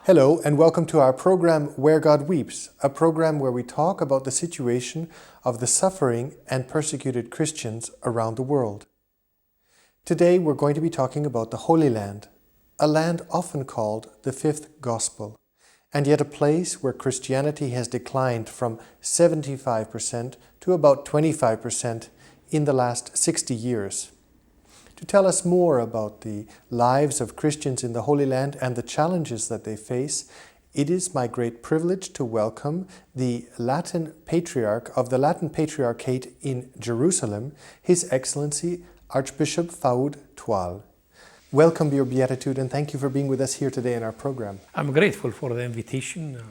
Hello and welcome to our program Where God Weeps, a program where we talk about the situation of the suffering and persecuted Christians around the world. Today we're going to be talking about the Holy Land, a land often called the Fifth Gospel, and yet a place where Christianity has declined from 75% to about 25% in the last 60 years. To tell us more about the lives of Christians in the Holy Land and the challenges that they face, it is my great privilege to welcome the Latin Patriarch of the Latin Patriarchate in Jerusalem, His Excellency Archbishop Fouad Twal. Welcome, Your Beatitude, and thank you for being with us here today in our program. I'm grateful for the invitation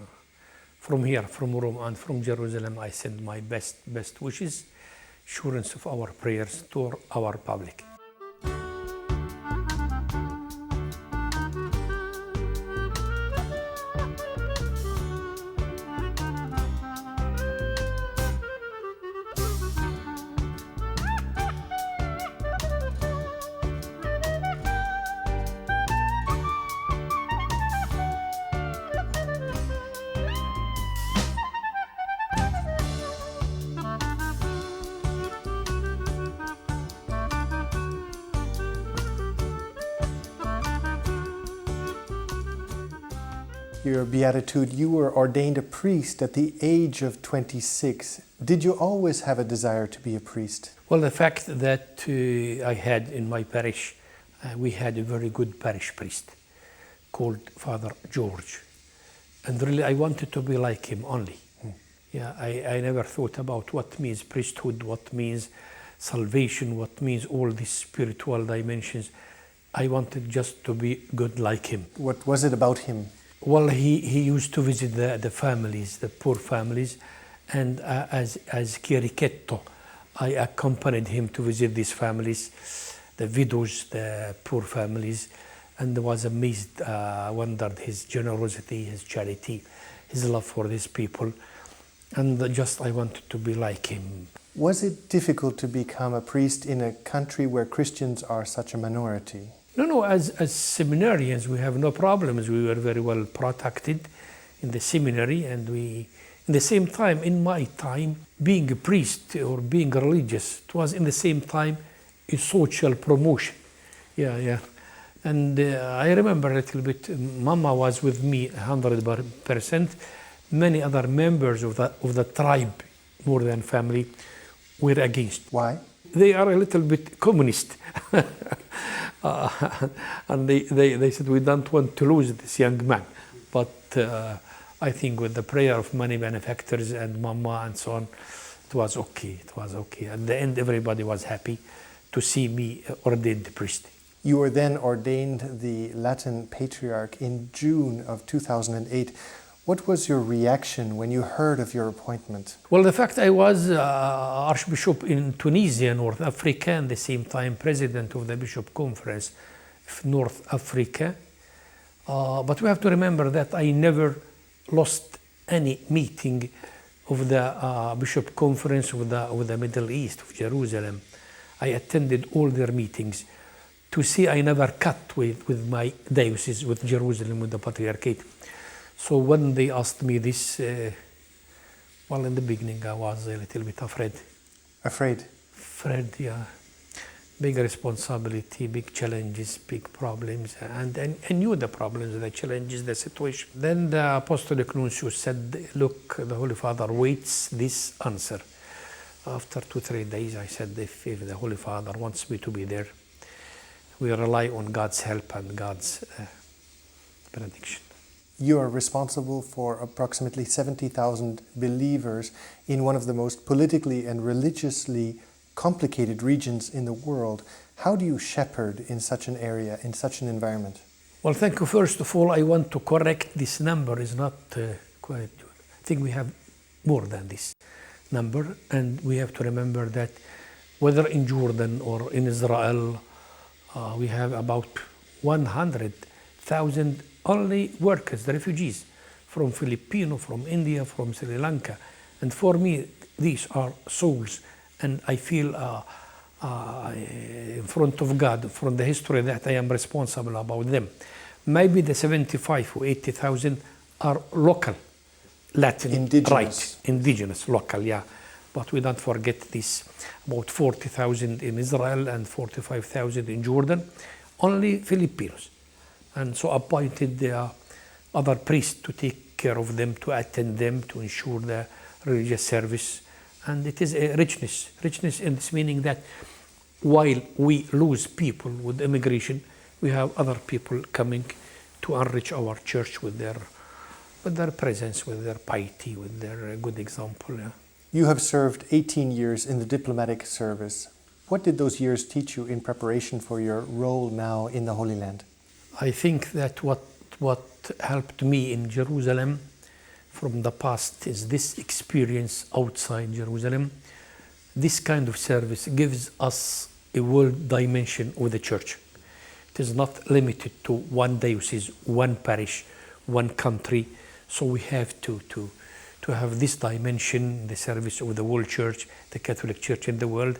from here, from Rome and from Jerusalem. I send my best wishes, assurance of our prayers to our public. Your Beatitude, you were ordained a priest at the age of 26. Did you always have a desire to be a priest? Well, the fact that I had in my parish, we had a very good parish priest called Father George. And really I wanted to be like him only. Yeah, I never thought about what means priesthood, what means salvation, what means all these spiritual dimensions. I wanted just to be good like him. What was it about him? Well, he used to visit the families, the poor families, and as Chierichetto, I accompanied him to visit these families, the widows, the poor families, and was amazed, wondered his generosity, his charity, his love for these people, and I wanted to be like him. Was it difficult to become a priest in a country where Christians are such a minority? No, as seminarians, we have no problems. We were very well protected in the seminary, and in the same time, in my time, being a priest or being religious, it was in the same time a social promotion. Yeah. And I remember a little bit, Mama was with me 100%. Many other members of the tribe, more than family, were against. Why? They are a little bit communist. And they said, we don't want to lose this young man. But I think with the prayer of many benefactors and Mama and so on, it was okay. At the end, everybody was happy to see me ordained priest. You were then ordained the Latin Patriarch in June of 2008. What was your reaction when you heard of your appointment? Well, the fact I was Archbishop in Tunisia, North Africa, and at the same time President of the Bishop Conference of North Africa. But we have to remember that I never lost any meeting of the Bishop Conference with the Middle East, of Jerusalem. I attended all their meetings to see I never cut with my diocese, with Jerusalem, with the Patriarchate. So when they asked me this, well, in the beginning I was a little bit afraid. Afraid? Afraid, yeah. Big responsibility, big challenges, big problems, and I knew the problems, the challenges, the situation. Then the Apostolic Nuntius said, look, the Holy Father waits this answer. After 2-3 days, I said, if the Holy Father wants me to be there, we rely on God's help and God's benediction. You are responsible for approximately 70,000 believers in one of the most politically and religiously complicated regions in the world. How do you shepherd in such an area, in such an environment? Well, thank you. First of all, I want to correct this number is not quite. I think we have more than this number, and we have to remember that whether in Jordan or in Israel, we have about 100,000 only workers, the refugees from Filipino, from India, from Sri Lanka. And for me, these are souls. And I feel in front of God, from the history, that I am responsible about them. Maybe the 75 or 80,000 are local Latin, indigenous. Right, indigenous, local, yeah. But we don't forget this, about 40,000 in Israel and 45,000 in Jordan, only Filipinos. And so appointed other priests to take care of them, to attend them, to ensure the religious service. And it is a richness in this meaning that while we lose people with immigration, we have other people coming to enrich our church with their presence, with their piety, with their good example. Yeah. You have served 18 years in the diplomatic service. What did those years teach you in preparation for your role now in the Holy Land? I think that what helped me in Jerusalem from the past is this experience outside Jerusalem. This kind of service gives us a world dimension of the church. It is not limited to one diocese, one parish, one country. So we have to have this dimension, the service of the world church, the Catholic Church in the world.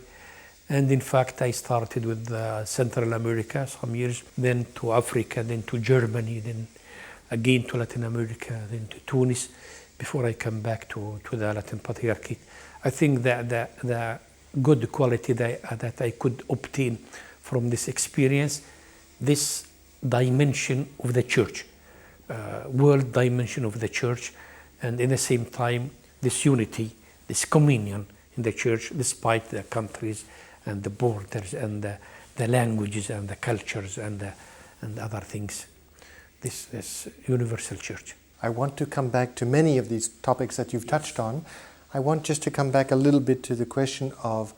And in fact, I started with Central America some years, then to Africa, then to Germany, then again to Latin America, then to Tunis, before I come back to the Latin Patriarch. I think that the good quality that I could obtain from this experience, this dimension of the church, world dimension of the church, and in the same time, this unity, this communion in the church, despite the countries and the borders and the languages and the cultures and other things. This universal church. I want to come back to many of these topics that you've touched on. I want just to come back a little bit to the question of,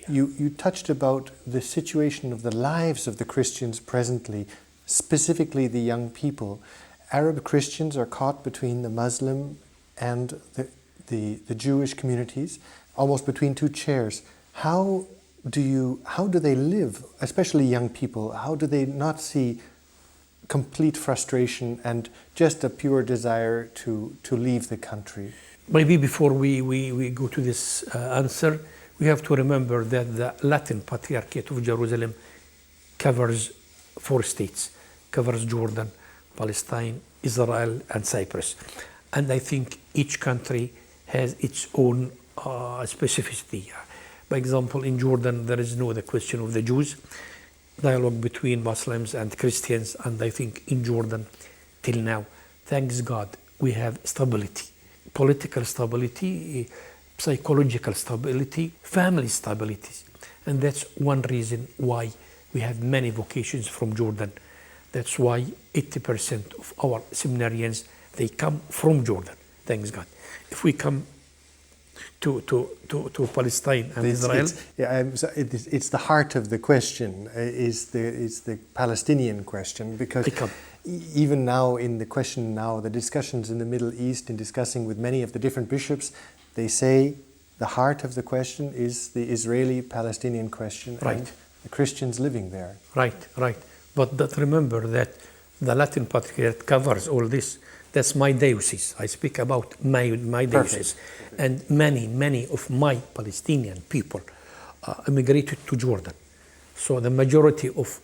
you touched about the situation of the lives of the Christians presently, specifically the young people. Arab Christians are caught between the Muslim and the Jewish communities, almost between two chairs. How do they live, especially young people? How do they not see complete frustration and just a pure desire to leave the country? Maybe before we go to this answer, we have to remember that the Latin Patriarchate of Jerusalem covers 4 states, covers Jordan, Palestine, Israel, and Cyprus. And I think each country has its own specificity. By example, in Jordan, there is no the question of the Jews, dialogue between Muslims and Christians, and I think in Jordan, till now, thanks God, we have stability, political stability, psychological stability, family stability. And that's one reason why we have many vocations from Jordan. That's why 80% of our seminarians, they come from Jordan, thanks God. If we come to Palestine and Israel. It's the heart of the question, is the Palestinian question, because even now in the question now, the discussions in the Middle East, in discussing with many of the different bishops, they say the heart of the question is the Israeli-Palestinian question, right, and the Christians living there. Right. But remember that the Latin Patriarch covers all this. That's my diocese. I speak about my diocese. And many of my Palestinian people immigrated to Jordan. So the majority of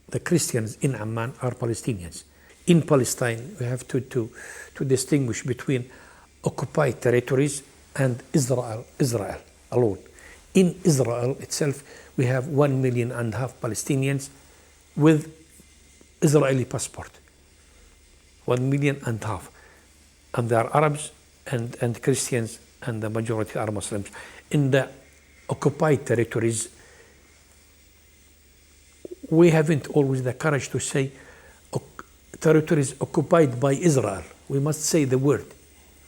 the Christians in Amman are Palestinians. In Palestine, we have to distinguish between occupied territories and Israel alone. In Israel itself, we have 1.5 million Palestinians with Israeli passport. 1.5 million. And they are Arabs and Christians, and the majority are Muslims. In the occupied territories, we haven't always the courage to say territories occupied by Israel. We must say the word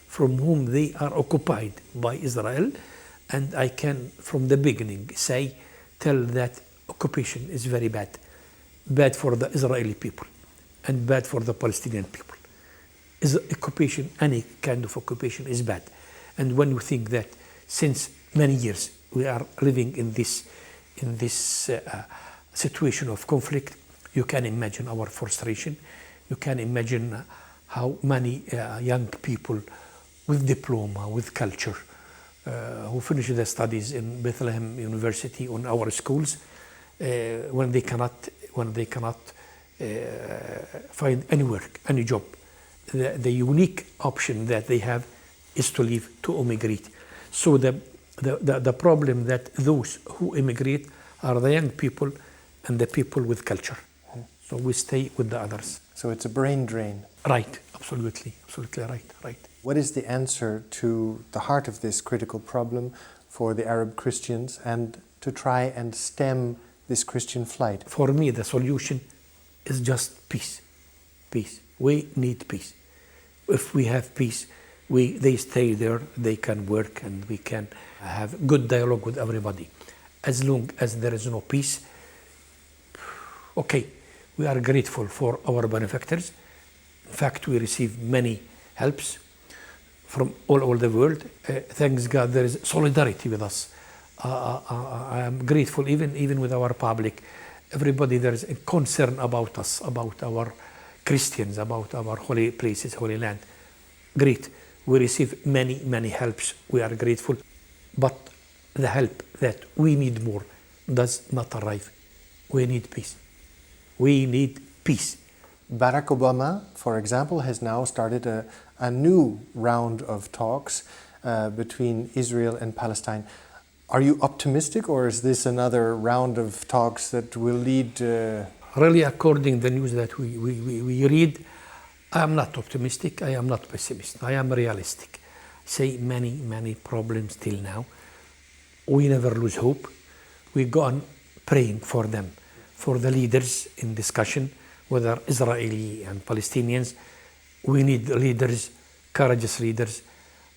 from whom they are occupied by Israel. And I can, from the beginning, tell that occupation is very bad. Bad for the Israeli people and bad for the Palestinian people. Occupation, any kind of occupation is bad. And when you think that since many years we are living in this situation of conflict, you can imagine our frustration. You can imagine how many young people with diploma, with culture, who finish their studies in Bethlehem University on our schools, when they cannot find any work, any job. The unique option that they have is to leave, to immigrate. So the problem that those who immigrate are the young people and the people with culture. So we stay with the others. So it's a brain drain. Right, absolutely right. What is the answer to the heart of this critical problem for the Arab Christians and to try and stem this Christian flight? For me, the solution is just peace. Peace. We need peace. If we have peace, they stay there, they can work, and we can have good dialogue with everybody. As long as there is no peace, okay, we are grateful for our benefactors. In fact, we receive many helps from all over the world. Thanks God, there is solidarity with us. I am grateful, even with our public. Everybody, there is a concern about us, about our Christians, about our holy places, holy land. Great. We receive many helps. We are grateful. But the help that we need more does not arrive. We need peace. We need peace. Barack Obama, for example, has now started a new round of talks between Israel and Palestine. Are you optimistic, or is this another round of talks that will lead? Really, according to the news that we read, I am not optimistic, I am not pessimist, I am realistic. Say many problems till now. We never lose hope. We go on praying for them, for the leaders in discussion, whether Israeli and Palestinians. We need leaders, courageous leaders,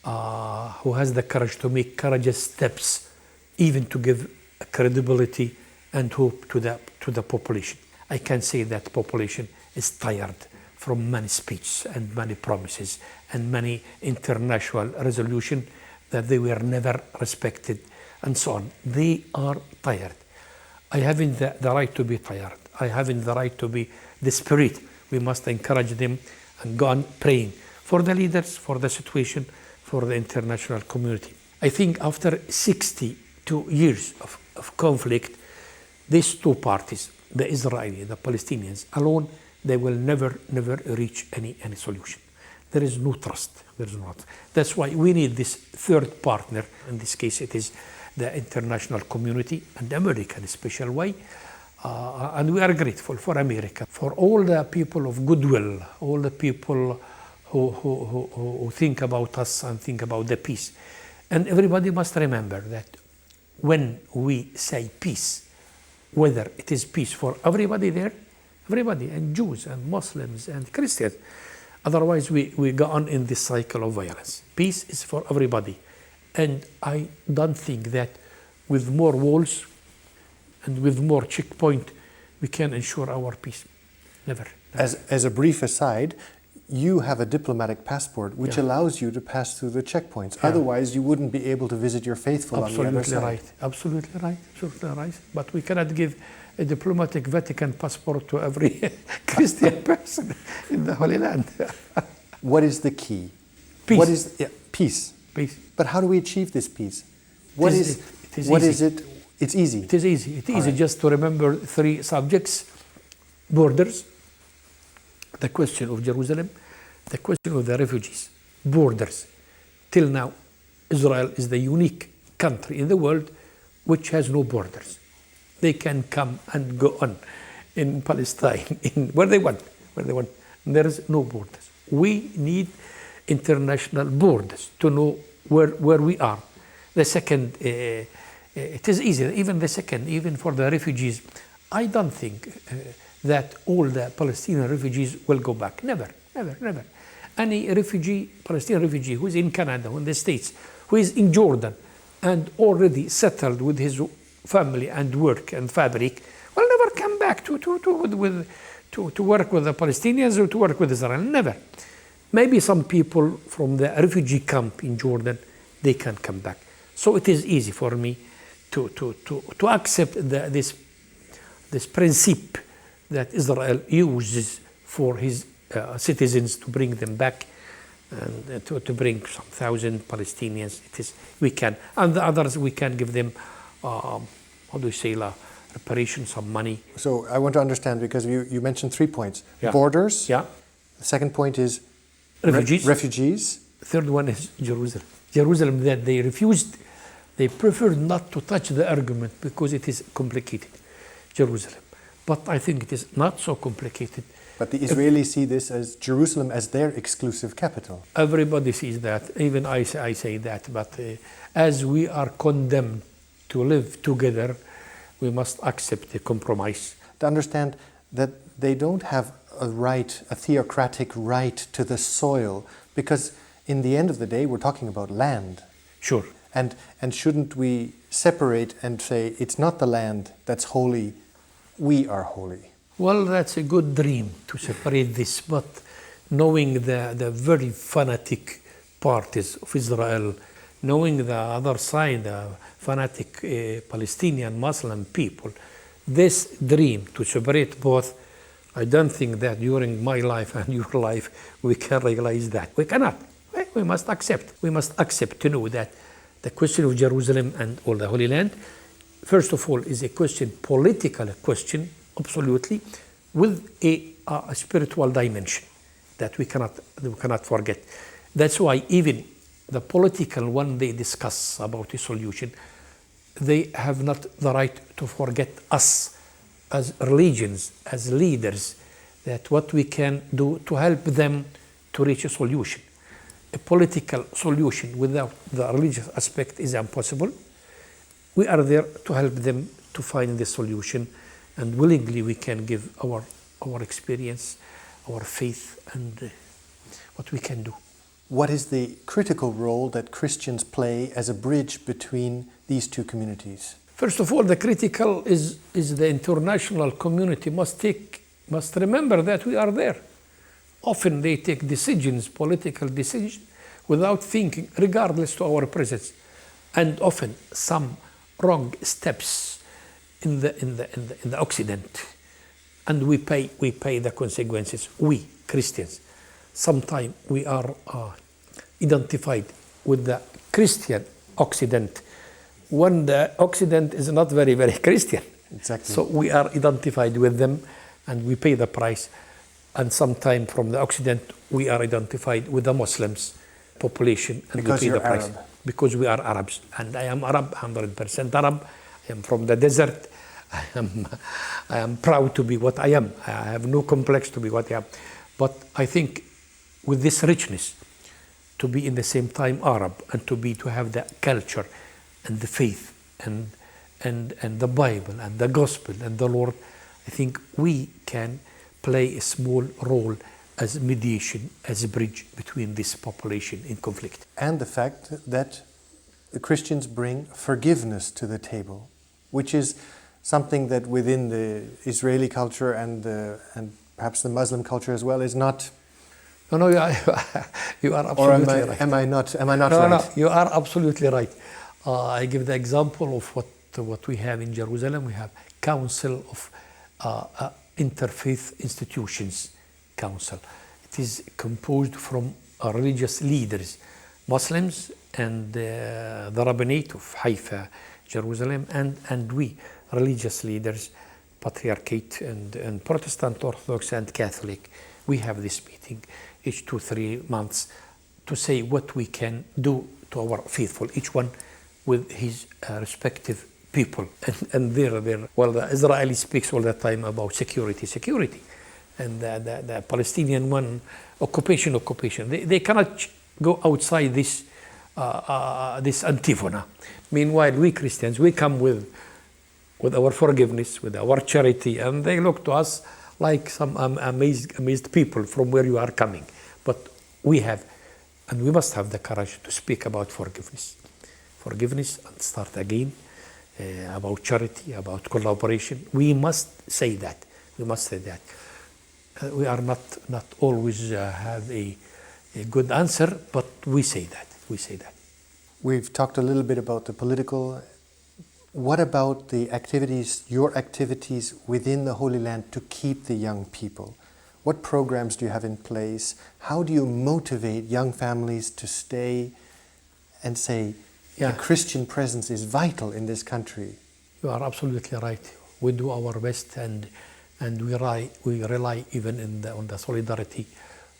who has the courage to make courageous steps, even to give credibility and hope to the population. I can say that population is tired from many speeches and many promises and many international resolutions that they were never respected and so on. They are tired. I haven't the right to be tired. I haven't the right to be desperate. We must encourage them and go on praying for the leaders, for the situation, for the international community. I think after 62 years of conflict, these two parties, the Israeli, the Palestinians, alone, they will never reach any solution. There is no trust. There is not. That's why we need this third partner. In this case, it is the international community and America in a special way. And we are grateful for America, for all the people of goodwill, all the people who think about us and think about the peace. And everybody must remember that when we say peace, whether it is peace for everybody there, everybody, and Jews and Muslims and Christians, otherwise we go on in this cycle of violence. Peace is for everybody. And I don't think that with more walls and with more checkpoint, we can ensure our peace. Never. As a brief aside, you have a diplomatic passport which allows you to pass through the checkpoints. Yeah. Otherwise, you wouldn't be able to visit your faithful on the other side. Absolutely right. But we cannot give a diplomatic Vatican passport to every Christian person in the Holy Land. What is the key? Peace. What is peace? Peace. But how do we achieve this peace? What is it? It's easy. It is easy. It's easy just to remember three subjects: borders, the question of Jerusalem, the question of the refugees. Borders. Till now, Israel is the unique country in the world which has no borders. They can come and go on in Palestine, in where they want. There is no borders. We need international borders to know where we are. The second, it is easy. Even for the refugees, I don't think that all the Palestinian refugees will go back. Never. Any Palestinian refugee who is in Canada, in the States, who is in Jordan, and already settled with his family and work and fabric, will never come back to work with the Palestinians or to work with Israel. Never. Maybe some people from the refugee camp in Jordan, they can come back. So it is easy for me to accept this principle that Israel uses for his citizens to bring them back and to bring some thousand Palestinians. We can, and the others we can give them, reparation, some money. So I want to understand, because you mentioned 3 points. Yeah. Borders. Yeah. The second point is Refugees. refugees. Third one is Jerusalem. Jerusalem, that they refused, they preferred not to touch the argument because it is complicated. Jerusalem. But I think it is not so complicated. But the Israelis see this as Jerusalem as their exclusive capital. Everybody sees that. Even I say that. But as we are condemned to live together, we must accept the compromise. To understand that they don't have a right, a theocratic right to the soil, because in the end of the day, we're talking about land. Sure. And shouldn't we separate and say it's not the land that's holy, we are holy? Well, that's a good dream to separate this, but knowing the very fanatic parties of Israel, knowing the other side, the fanatic Palestinian Muslim people, this dream to separate both, I don't think that during my life and your life we can realize that. We cannot. We must accept. We must accept to know that the question of Jerusalem and all the Holy Land, first of all, is a question, political question, absolutely, with a spiritual dimension that we cannot forget. That's why even the political one they discuss about a solution, they have not the right to forget us as religions, as leaders, that what we can do to help them to reach a solution. A political solution without the religious aspect is impossible. We are there to help them to find the solution, and willingly we can give our experience, our faith, and what we can do. What is the critical role that Christians play as a bridge between these two communities? First of all, the critical is the international community must remember that we are there. Often they take decisions, political decisions, without thinking, regardless to our presence, and often some wrong steps in the Occident, and we pay the consequences. We Christians, sometimes we are identified with the Christian Occident, when the Occident is not very, very Christian. Exactly. So we are identified with them, and we pay the price. And sometimes from the Occident, we are identified with the Muslims population, and because we pay the price. Arab. Because we are Arabs, and I am Arab, 100% Arab. I am from the desert. I am proud to be what I am. I have no complex to be what I am. But I think with this richness, to be in the same time Arab, and to have the culture and the faith and the Bible and the gospel and the Lord, I think we can play a small role as mediation, as a bridge between this population in conflict. And the fact that the Christians bring forgiveness to the table, which is something that within the Israeli culture and perhaps the Muslim culture as well is not. No, you are absolutely right. Am I not right? No, you are absolutely right. I give the example of what we have in Jerusalem. We have Council of Interfaith Institutions Council. It is composed from religious leaders, Muslims and the Rabbinate of Haifa, Jerusalem, and we, religious leaders, Patriarchate and Protestant, Orthodox and Catholic. We have this meeting each 2-3 months to say what we can do to our faithful, each one with his respective people. And well, the Israeli speaks all the time about security, and the Palestinian one, occupation. They cannot go outside this antiphona. Meanwhile, we Christians, we come with our forgiveness, with our charity, and they look to us like some amazed people from where you are coming. But we have, and we must have the courage to speak about forgiveness and start again, about charity, about collaboration. We must say that. We are not always have a good answer, but we say that. We've talked a little bit about the political. What about the activities, your activities within the Holy Land to keep the young people? What programs do you have in place? How do you motivate young families to stay and say, the Christian presence is vital in this country? You are absolutely right. We do our best, and we rely even on the solidarity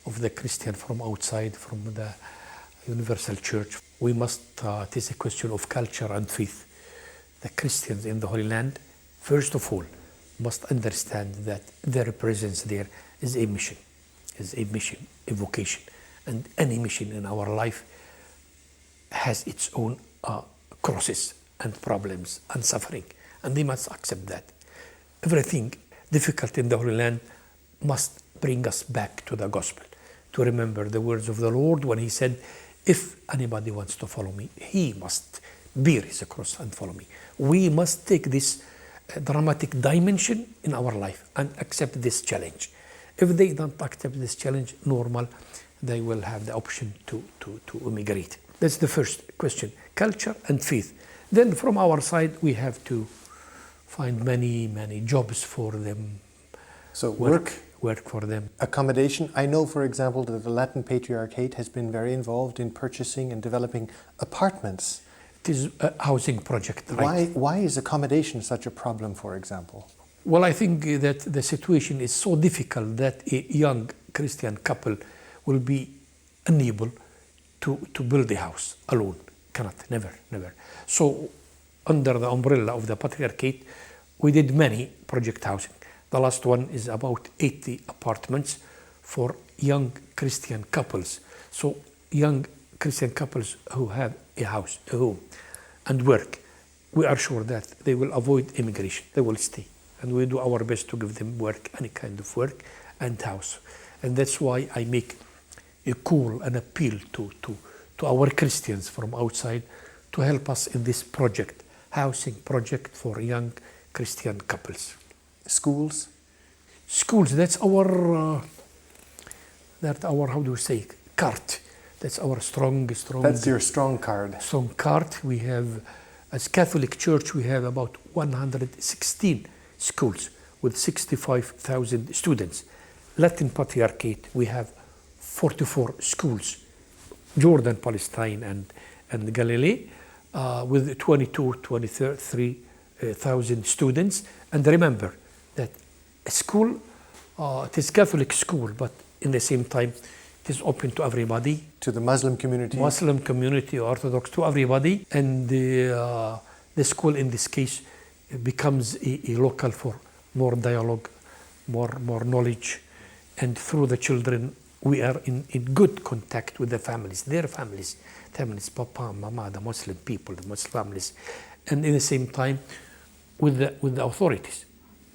of the Christian from outside, from the Universal Church. We must, it is a question of culture and faith. The Christians in the Holy Land, first of all, must understand that their presence there is a mission, a vocation. And any mission in our life has its own crosses and problems and suffering, and they must accept that. Everything difficult in the Holy Land must bring us back to the gospel, to remember the words of the Lord when he said, if anybody wants to follow me, he must bear his cross and follow me. We must take this dramatic dimension in our life and accept this challenge. If they don't accept this challenge, normal, they will have the option to immigrate. That's the first question, culture and faith. Then from our side, we have to find many jobs for them. So work for them. Accommodation. I know, for example, that the Latin Patriarchate has been very involved in purchasing and developing apartments. It is a housing project, right? Why is accommodation such a problem, for example? Well, I think that the situation is so difficult that a young Christian couple will be unable to build a house alone. Cannot, never. So, under the umbrella of the Patriarchate, we did many project housing. The last one is about 80 apartments for young Christian couples. So, young Christian couples who have a house, a home, and work, we are sure that they will avoid immigration. They will stay. And we do our best to give them work, any kind of work, and house. And that's why I make a call, an appeal to our Christians from outside to help us in this project, housing project for young Christian couples. Schools? Schools, that's our how do you say, card. That's our strong. That's your strong card. Strong card. We have, as Catholic Church, we have about 116 schools with 65,000 students. Latin Patriarchate, we have 44 schools. Jordan, Palestine, and Galilee, with 23,000 students. And remember that a school, it is Catholic school, but in the same time, it is open to everybody. To the Muslim community? Muslim community, Orthodox, to everybody. And the school in this case becomes a local for more dialogue, more knowledge. And through the children, we are in good contact with the families, their families, Papa, Mama, the Muslim people, the Muslim families. And in the same time, with the authorities.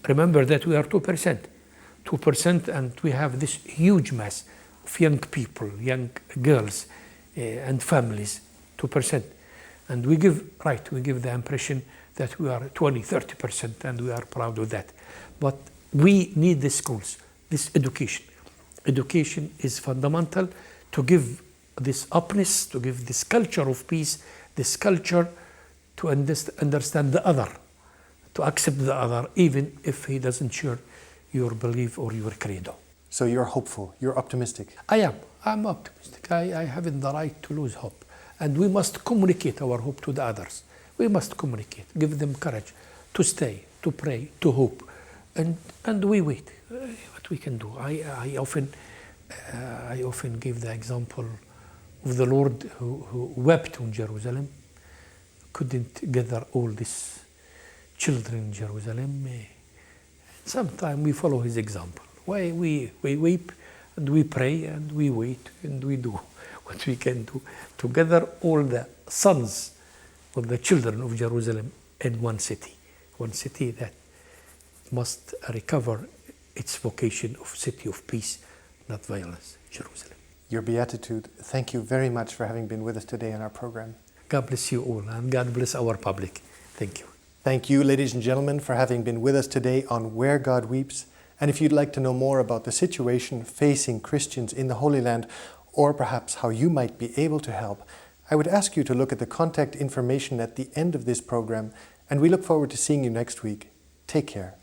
Remember that we are 2%, and we have this huge mass of young people, young girls, and families, 2%. And we give the impression that we are 20-30%, and we are proud of that. But we need the schools, this education. Education is fundamental to give this openness, to give this culture of peace, this culture to understand the other, to accept the other, even if he doesn't share your belief or your credo. So you're hopeful, you're optimistic. I'm optimistic. I haven't the right to lose hope. And we must communicate our hope to the others. We must communicate, give them courage to stay, to pray, to hope. And we wait. What we can do. I often give the example of the Lord who wept in Jerusalem, couldn't gather all these children in Jerusalem. Sometimes we follow his example. Why we weep and we pray and we wait and we do what we can do to gather all the sons of the children of Jerusalem in one city that must recover its vocation of city of peace, not violence, Jerusalem. Your Beatitude, thank you very much for having been with us today on our program. God bless you all, and God bless our public. Thank you. Thank you, ladies and gentlemen, for having been with us today on Where God Weeps. And if you'd like to know more about the situation facing Christians in the Holy Land, or perhaps how you might be able to help, I would ask you to look at the contact information at the end of this program, and we look forward to seeing you next week. Take care.